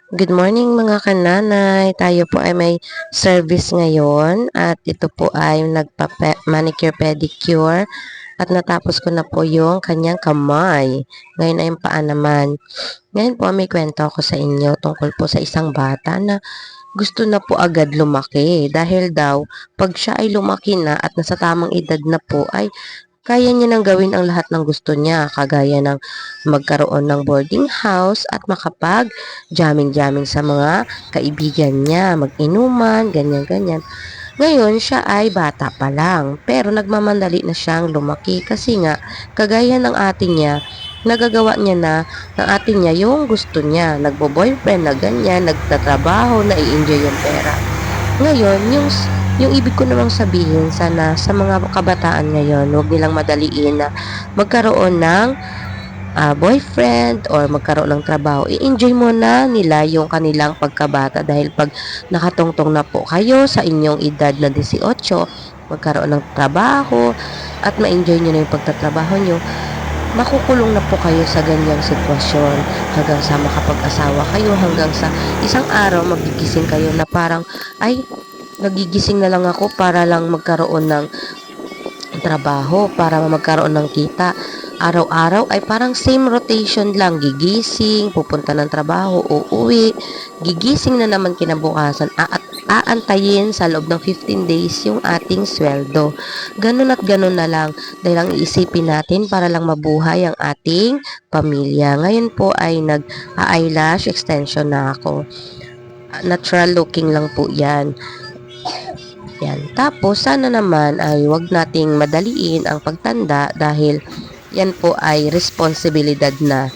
Good morning mga kananay. Tayo po ay may service ngayon at ito po ay manicure pedicure at natapos ko na po yung kanyang kamay. Ngayon ay yung paa naman. Ngayon po may kwento ako sa inyo tungkol po sa isang bata na gusto na po agad lumaki dahil daw pag siya ay lumaki na at nasa tamang edad na po ay kaya niya nang gawin ang lahat ng gusto niya, kagaya ng magkaroon ng boarding house at makapag-jamming-jamming sa mga kaibigan niya, mag-inuman, ganyan-ganyan. Ngayon, siya ay bata pa lang, pero nagmamandali na siyang lumaki kasi nga, kagaya ng ate niya, nagagawa niya na ng ate niya yung gusto niya, nagbo-boyfriend na ganyan, nagtatrabaho, na-i-enjoy yung pera. Ngayon, yung ibig ko namang sabihin sana sa mga kabataan ngayon, huwag nilang madaliin na magkaroon ng boyfriend or magkaroon ng trabaho. I-enjoy muna nila yung kanilang pagkabata dahil pag nakatungtong na po kayo sa inyong edad na 18, magkaroon ng trabaho at ma-enjoy nyo na yung pagtatrabaho nyo, makukulong na po kayo sa ganyang sitwasyon hanggang sa makapag-asawa kayo, hanggang sa isang araw magigising kayo na parang ay nagigising na lang ako para lang magkaroon ng trabaho, para magkaroon ng kita. Araw-araw ay parang same rotation lang, gigising, pupunta ng trabaho, uuwi, gigising na naman kinabukasan, aantayin sa loob ng 15 days yung ating sweldo. Ganun at ganun na lang dahil ang iisipin natin para lang mabuhay ang ating pamilya. Ngayon po ay nag-eyelash extension na ako. Natural looking lang po yan. Yan. Tapos, sana naman ay wag nating madaliin ang pagtanda dahil yan po ay responsibilidad na